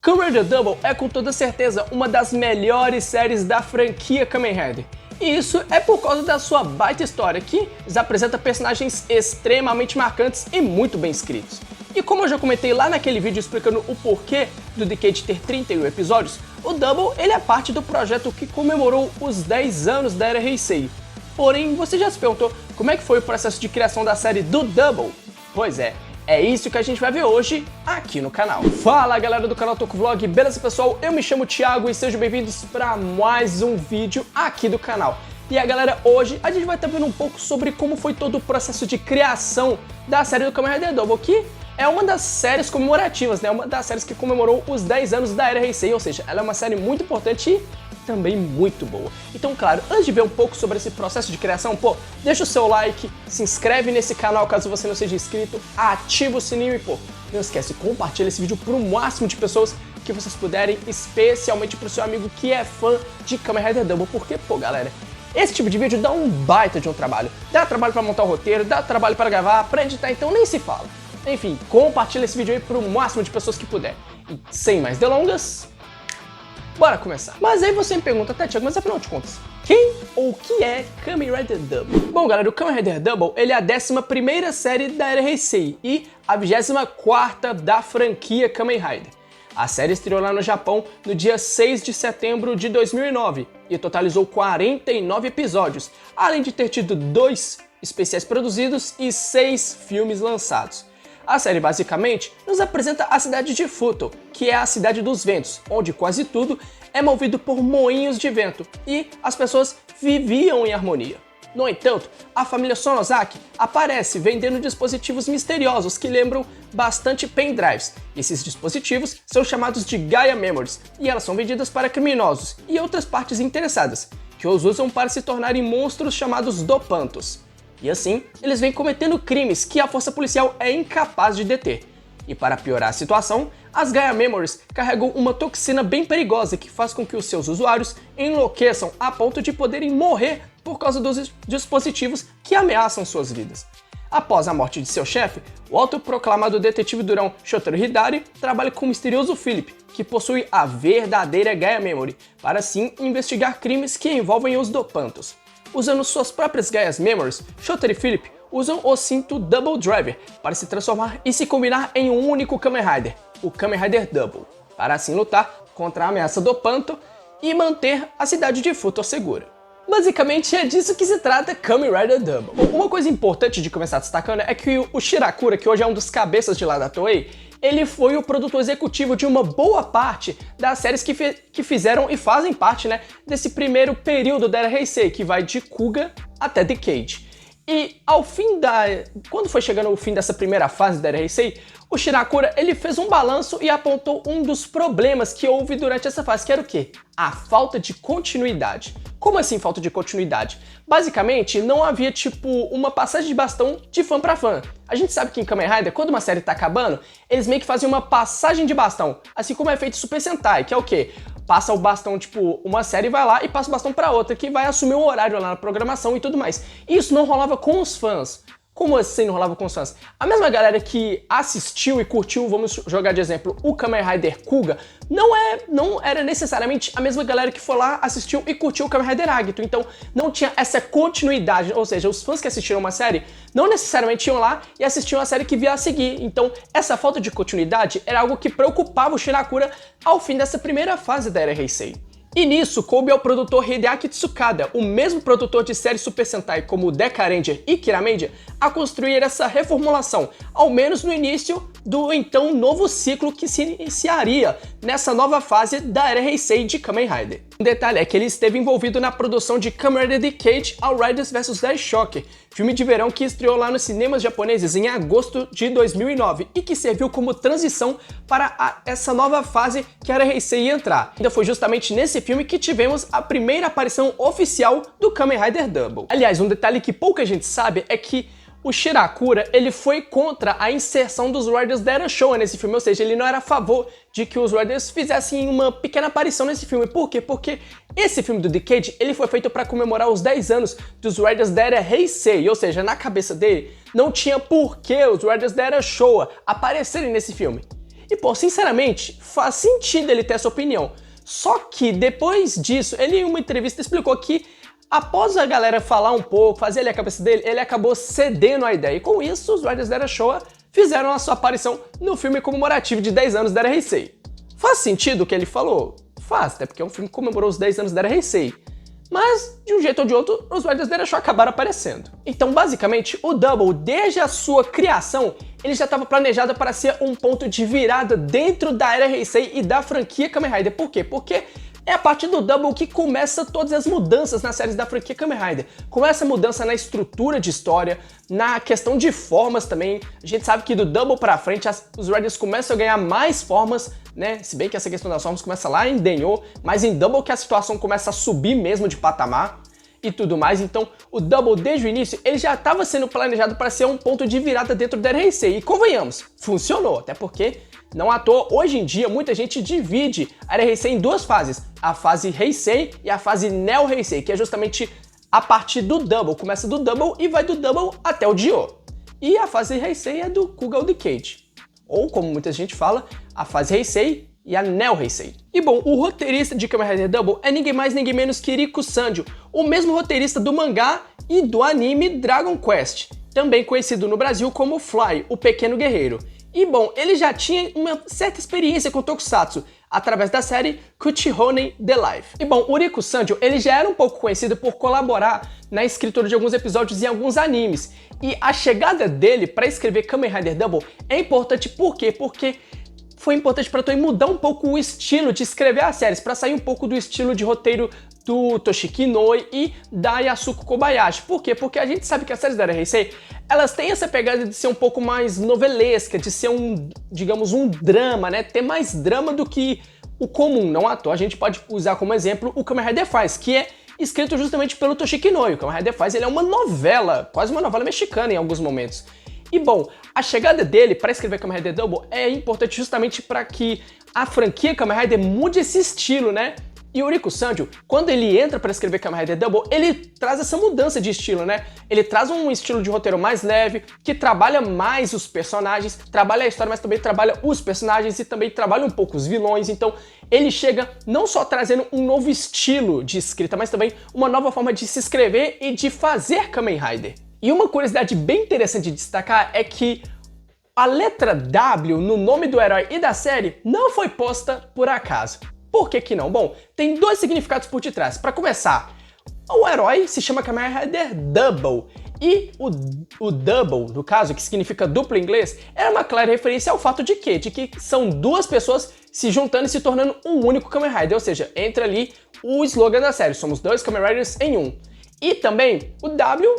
Kamen Rider Double é com toda certeza uma das melhores séries da franquia Kamen Rider. E isso é por causa da sua baita história, que nos apresenta personagens extremamente marcantes e muito bem escritos. E como eu já comentei lá naquele vídeo explicando o porquê do Decade ter 31 episódios, o Double ele é parte do projeto que comemorou os 10 anos da era Heisei. Porém, você já se perguntou como é que foi o processo de criação da série do Double? Pois é isso que a gente vai ver hoje aqui no canal. Fala galera do canal Tokuvlog, beleza pessoal? Eu me chamo Thiago e sejam bem-vindos para mais um vídeo aqui do canal. E a galera, hoje a gente vai estar vendo um pouco sobre como foi todo o processo de criação da série do Kamen Rider Double, que é uma das séries comemorativas, né? Uma das séries que comemorou os 10 anos da era Heisei, ou seja, ela é uma série muito importante e também muito boa. Então, claro, antes de ver um pouco sobre esse processo de criação, deixa o seu like, se inscreve nesse canal caso você não seja inscrito, ativa o sininho e, não esquece, compartilha esse vídeo para o máximo de pessoas que vocês puderem, especialmente para o seu amigo que é fã de Kamen Rider Double, porque, galera, esse tipo de vídeo dá um baita de um trabalho. Dá trabalho para montar o roteiro, dá trabalho para gravar, para editar, então nem se fala. Enfim, compartilha esse vídeo aí para o máximo de pessoas que puder. E sem mais delongas, bora começar. Mas aí você me pergunta, Thiago, mas afinal de contas, quem ou o que é Kamen Rider Double? Bom galera, o Kamen Rider Double ele é a 11ª série da era Heisei e a 24ª da franquia Kamen Rider. A série estreou lá no Japão no dia 6 de setembro de 2009 e totalizou 49 episódios, além de ter tido 2 especiais produzidos e 6 filmes lançados. A série basicamente nos apresenta a cidade de Futo, que é a cidade dos ventos, onde quase tudo é movido por moinhos de vento e as pessoas viviam em harmonia. No entanto, a família Sonozaki aparece vendendo dispositivos misteriosos que lembram bastante pendrives. Esses dispositivos são chamados de Gaia Memories e elas são vendidas para criminosos e outras partes interessadas, que os usam para se tornarem monstros chamados Dopantos. E assim, eles vêm cometendo crimes que a força policial é incapaz de deter. E para piorar a situação, as Gaia Memories carregam uma toxina bem perigosa que faz com que os seus usuários enlouqueçam a ponto de poderem morrer por causa dos dispositivos que ameaçam suas vidas. Após a morte de seu chefe, o autoproclamado detetive durão Shotaro Hidari trabalha com o misterioso Philip, que possui a verdadeira Gaia Memory, para assim investigar crimes que envolvem os Dopantos. Usando suas próprias Gaia Memories, Shotaro e Philip usam o cinto Double Driver para se transformar e se combinar em um único Kamen Rider, o Kamen Rider Double, para assim lutar contra a ameaça do Panto e manter a cidade de Futo segura. Basicamente é disso que se trata Kamen Rider Double. Uma coisa importante de começar destacando é que o Shirakura, que hoje é um dos cabeças de lá da Toei, ele foi o produtor executivo de uma boa parte das séries que fizeram e fazem parte, né, desse primeiro período da era Heisei, que vai de Kuga até Decade. E quando foi chegando o fim dessa primeira fase da era Heisei, o Shirakura ele fez um balanço e apontou um dos problemas que houve durante essa fase, que era o quê? A falta de continuidade. Como assim falta de continuidade? Basicamente, não havia uma passagem de bastão de fã pra fã. A gente sabe que em Kamen Rider, quando uma série tá acabando, eles meio que fazem uma passagem de bastão, assim como é feito Super Sentai, que é o quê? Passa o bastão, uma série vai lá e passa o bastão pra outra, que vai assumir o horário lá na programação e tudo mais. Isso não rolava com os fãs. Como assim não rolava com os fãs? A mesma galera que assistiu e curtiu, vamos jogar de exemplo, o Kamen Rider Kuga, não era necessariamente a mesma galera que foi lá, assistiu e curtiu o Kamen Rider Agito. Então não tinha essa continuidade, ou seja, os fãs que assistiram uma série não necessariamente iam lá e assistiam a série que via a seguir. Então essa falta de continuidade era algo que preocupava o Shirakura ao fim dessa primeira fase da era Heisei. E nisso coube ao produtor Hideaki Tsukada, o mesmo produtor de séries Super Sentai como Deca Ranger e Kiramendia, a construir essa reformulação, ao menos no início do então novo ciclo que se iniciaria nessa nova fase da era Heisei de Kamen Rider. Um detalhe é que ele esteve envolvido na produção de Kamen Rider Decade Outriders vs Death Shocker, filme de verão que estreou lá nos cinemas japoneses em agosto de 2009 e que serviu como transição para essa nova fase que a era Heisei ia entrar. Ainda foi justamente nesse filme que tivemos a primeira aparição oficial do Kamen Rider Double. Aliás, um detalhe que pouca gente sabe é que o Shirakura ele foi contra a inserção dos Riders da Era Showa nesse filme, ou seja, ele não era a favor de que os Riders fizessem uma pequena aparição nesse filme. Por quê? Porque esse filme do Decade ele foi feito para comemorar os 10 anos dos Riders da Era Heisei, ou seja, na cabeça dele não tinha por que os Riders da Era Showa aparecerem nesse filme. E, pô, sinceramente, faz sentido ele ter essa opinião. Só que depois disso, ele em uma entrevista explicou que após a galera falar um pouco, fazer ali a cabeça dele, ele acabou cedendo a ideia. E com isso, os Writers da Era Showa fizeram a sua aparição no filme comemorativo de 10 anos da Era Heisei. Faz sentido o que ele falou? Faz, até porque é um filme que comemorou os 10 anos da Era Heisei. Mas, de um jeito ou de outro, os Writers da Era Showa acabaram aparecendo. Então, basicamente, o Double, desde a sua criação, ele já estava planejado para ser um ponto de virada dentro da Era Heisei e da franquia Kamen Rider. Por quê? Porque é a partir do Double que começa todas as mudanças nas séries da franquia Kamen Rider. Começa a mudança na estrutura de história, na questão de formas também. A gente sabe que do Double pra frente os Riders começam a ganhar mais formas, né? Se bem que essa questão das formas começa lá em Denyo, mas em Double que a situação começa a subir mesmo de patamar e tudo mais. Então o Double desde o início ele já estava sendo planejado para ser um ponto de virada dentro da Era Heisei. E convenhamos, funcionou, até porque não à toa, hoje em dia, muita gente divide a Era Heisei em duas fases. A fase Heisei e a fase Neo Heisei, que é justamente a partir do Double. Começa do Double e vai do Double até o Dio. E a fase Heisei é do Kugal Decade. Ou, como muita gente fala, a fase Heisei e a Neo Heisei. E bom, o roteirista de Kamen Rider Double é ninguém mais, ninguém menos que Riku Sanjo, o mesmo roteirista do mangá e do anime Dragon Quest, também conhecido no Brasil como Fly, o Pequeno Guerreiro. E bom, ele já tinha uma certa experiência com Tokusatsu, através da série Kuchihounen The Life. E bom, o Riku Sanjo, ele já era um pouco conhecido por colaborar na escritura de alguns episódios em alguns animes. E a chegada dele para escrever Kamen Rider Double é importante por quê? Porque foi importante para Toei mudar um pouco o estilo de escrever as séries, para sair um pouco do estilo de roteiro do Toshiki Inoue e da Yasuko Kobayashi. Por quê? Porque a gente sabe que as séries da Era Heisei, elas têm essa pegada de ser um pouco mais novelesca, de ser digamos, um drama, né? Ter mais drama do que o comum. Não à toa, a gente pode usar como exemplo o Kamen Rider Faiz, que é escrito justamente pelo Toshiki Inoue. O Kamen Rider Faiz, ele é uma novela, quase uma novela mexicana em alguns momentos. E bom, a chegada dele para escrever Kamen Rider Double é importante justamente para que a franquia Kamen Rider mude esse estilo, né? E o Riku Sanjo, quando ele entra para escrever Kamen Rider Double, ele traz essa mudança de estilo, né? Ele traz um estilo de roteiro mais leve, que trabalha mais os personagens, trabalha a história, mas também trabalha os personagens e também trabalha um pouco os vilões. Então, ele chega não só trazendo um novo estilo de escrita, mas também uma nova forma de se escrever e de fazer Kamen Rider. E uma curiosidade bem interessante de destacar é que a letra W no nome do herói e da série não foi posta por acaso. Por que que não? Bom, tem dois significados por detrás. Para começar, o herói se chama Kamen Rider Double e o double, no caso, que significa duplo em inglês, era uma clara referência ao fato de quê? De que são duas pessoas se juntando e se tornando um único Kamen Rider, ou seja, entra ali o slogan da série, somos dois Kamen Riders em um. E também, o W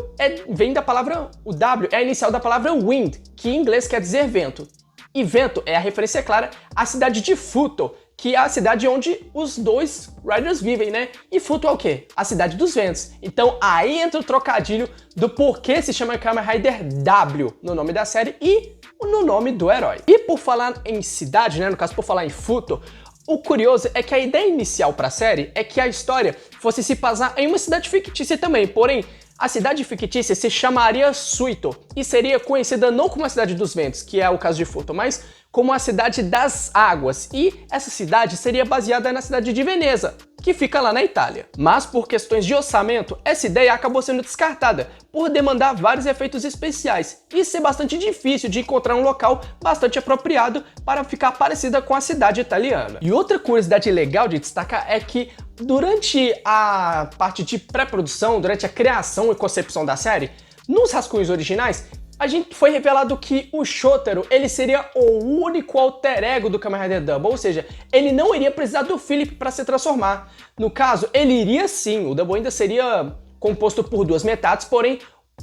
vem da palavra, o W é a inicial da palavra wind, que em inglês quer dizer vento. E vento é a referência clara à cidade de Futo, que é a cidade onde os dois Riders vivem, né? E Futo é o quê? A cidade dos ventos. Então aí entra o trocadilho do porquê se chama Kamen Rider W no nome da série e no nome do herói. E por falar em cidade, né? No caso, por falar em Futo, o curioso é que a ideia inicial para a série é que a história fosse se passar em uma cidade fictícia também, porém, a cidade fictícia se chamaria Suito e seria conhecida não como a cidade dos ventos, que é o caso de Futo, mas como a cidade das águas, e essa cidade seria baseada na cidade de Veneza, que fica lá na Itália. Mas por questões de orçamento, essa ideia acabou sendo descartada, por demandar vários efeitos especiais e ser bastante difícil de encontrar um local bastante apropriado para ficar parecida com a cidade italiana. E outra curiosidade legal de destacar é que durante a parte de pré-produção, durante a criação e concepção da série, nos rascunhos originais, a gente foi revelado que o Shotaro, ele seria o único alter ego do Kamen Rider Double, ou seja, ele não iria precisar do Philip para se transformar. No caso, ele iria sim, o Double ainda seria composto por duas metades, porém,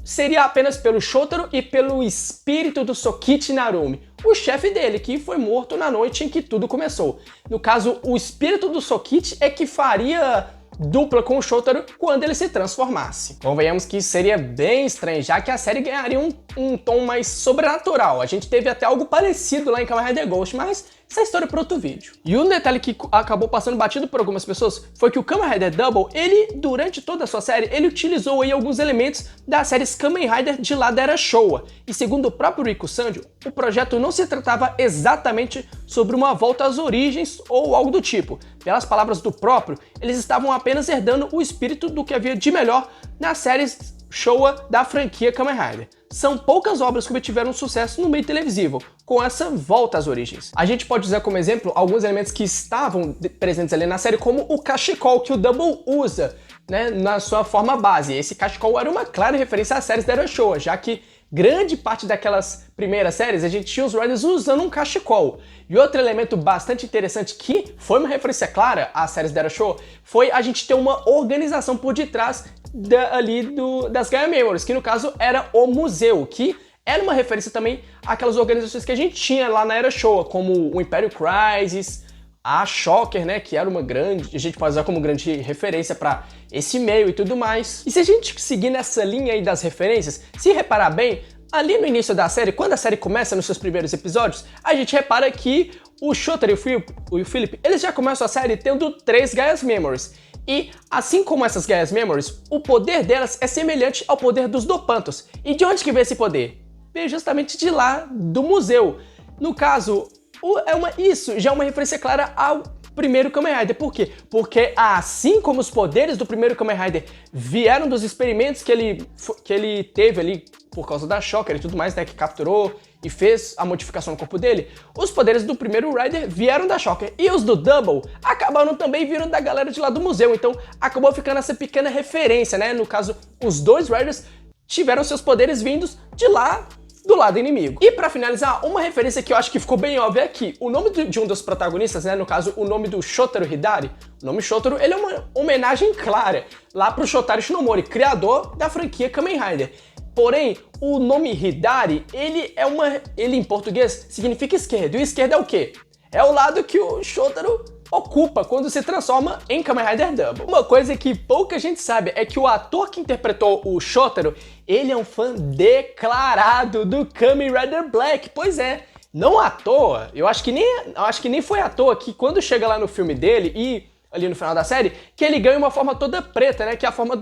seria apenas pelo Shotaro e pelo espírito do Sokichi Narumi, o chefe dele, que foi morto na noite em que tudo começou. No caso, o espírito do Sokichi é que faria dupla com o Shotaro quando ele se transformasse. Convenhamos que isso seria bem estranho, já que a série ganharia um tom mais sobrenatural. A gente teve até algo parecido lá em Kamen Rider Ghost, mas essa história é para outro vídeo. E um detalhe que acabou passando batido por algumas pessoas foi que o Kamen Rider Double, ele, durante toda a sua série, ele utilizou aí alguns elementos das séries Kamen Rider de lá da era Showa. E segundo o próprio Riku Sanjo, o projeto não se tratava exatamente sobre uma volta às origens ou algo do tipo. Pelas palavras do próprio, eles estavam apenas herdando o espírito do que havia de melhor nas séries Showa da franquia Kamen Rider. São poucas obras que obtiveram sucesso no meio televisivo, com essa volta às origens. A gente pode usar como exemplo alguns elementos que estavam presentes ali na série, como o cachecol que o Double usa, né, na sua forma base. Esse cachecol era uma clara referência às séries da era Showa, já que grande parte daquelas primeiras séries a gente tinha os Riders usando um cachecol. E outro elemento bastante interessante que foi uma referência clara às séries da era Showa foi a gente ter uma organização por detrás das Gaia Memories, que no caso era o museu, que era uma referência também àquelas organizações que a gente tinha lá na era Showa, como o Império Crisis, a Shocker, né, que era uma grande, a gente pode usar como grande referência para esse meio e tudo mais. E se a gente seguir nessa linha aí das referências, se reparar bem, ali no início da série, quando a série começa nos seus primeiros episódios, a gente repara que o Shotaro e o Philip, eles já começam a série tendo 3 Gaia's Memories. E, assim como essas Gaia's Memories, o poder delas é semelhante ao poder dos Dopantos. E de onde que vem esse poder? Veio justamente de lá, do museu. No caso, isso já é uma referência clara ao primeiro Kamen Rider. Por quê? Porque assim como os poderes do primeiro Kamen Rider vieram dos experimentos que ele teve ali por causa da Shocker e tudo mais, né, que capturou e fez a modificação no corpo dele, os poderes do primeiro Rider vieram da Shocker. E os do Double acabaram também vindo da galera de lá do museu. Então acabou ficando essa pequena referência, né? No caso, os 2 Riders tiveram seus poderes vindos de lá, do lado inimigo. E pra finalizar, uma referência que eu acho que ficou bem óbvia é que o nome de um dos protagonistas, né, no caso o nome do Shotaro Hidari, o nome Shotaro, ele é uma homenagem clara lá pro Shotaro Shinomori, criador da franquia Kamen Rider. Porém, o nome Hidari, ele em português significa esquerda. E o esquerdo é o quê? É o lado que o Shotaro ocupa quando se transforma em Kamen Rider Double. Uma coisa que pouca gente sabe é que o ator que interpretou o Shotaro, ele é um fã declarado do Kamen Rider Black. Pois é, não à toa, eu acho que nem foi à toa que quando chega lá no filme dele e ali no final da série, que ele ganha uma forma toda preta, né, que é a forma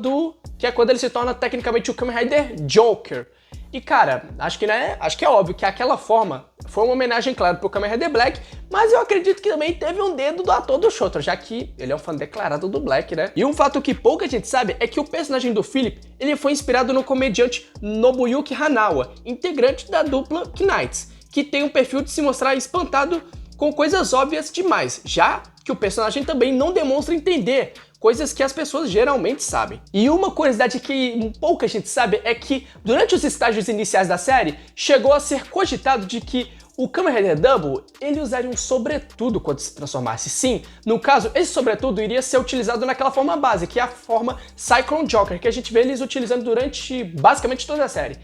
que é quando ele se torna tecnicamente o Kamen Rider Joker. E cara, acho que é óbvio que aquela forma foi uma homenagem, claro, pro Kamen Rider Black, mas eu acredito que também teve um dedo do ator do Shotaro, já que ele é um fã declarado do Black, né? E um fato que pouca gente sabe é que o personagem do Philip, ele foi inspirado no comediante Nobuyuki Hanawa, integrante da dupla Knights, que tem um perfil de se mostrar espantado com coisas óbvias demais, já que o personagem também não demonstra entender coisas que as pessoas geralmente sabem. E uma curiosidade que pouca gente sabe é que durante os estágios iniciais da série, chegou a ser cogitado de que o Kamen Rider Double, ele usaria um sobretudo quando se transformasse. Sim, no caso, esse sobretudo iria ser utilizado naquela forma base, que é a forma Cyclone Joker, que a gente vê eles utilizando durante basicamente toda a série.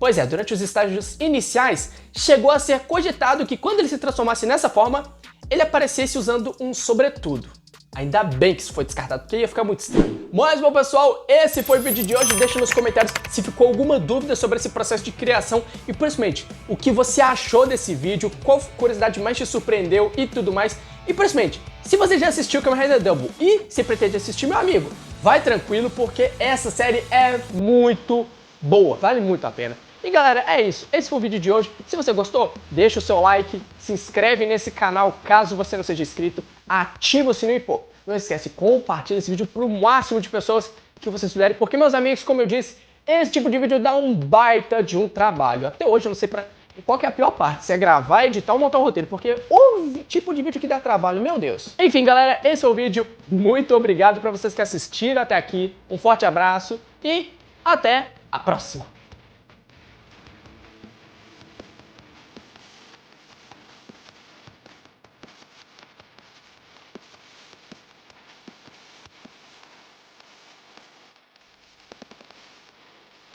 Pois é, durante os estágios iniciais, chegou a ser cogitado que quando ele se transformasse nessa forma, ele aparecesse usando um sobretudo. Ainda bem que isso foi descartado, porque ia ficar muito estranho. Mas, bom pessoal, esse foi o vídeo de hoje. Deixa nos comentários se ficou alguma dúvida sobre esse processo de criação e, principalmente, o que você achou desse vídeo, qual curiosidade mais te surpreendeu e tudo mais. E, principalmente, se você já assistiu Kamen Rider Double e se pretende assistir, meu amigo, vai tranquilo, porque essa série é muito boa, vale muito a pena. E galera, é isso. Esse foi o vídeo de hoje. Se você gostou, deixa o seu like, se inscreve nesse canal caso você não seja inscrito, ativa o sininho e pô, não esquece, compartilha esse vídeo para o máximo de pessoas que vocês puderem, porque meus amigos, como eu disse, esse tipo de vídeo dá um baita de um trabalho. Até hoje eu não sei qual que é a pior parte, se é gravar, editar ou montar um roteiro, porque o tipo de vídeo que dá trabalho, meu Deus. Enfim galera, esse é o vídeo. Muito obrigado para vocês que assistiram até aqui. Um forte abraço e até a próxima.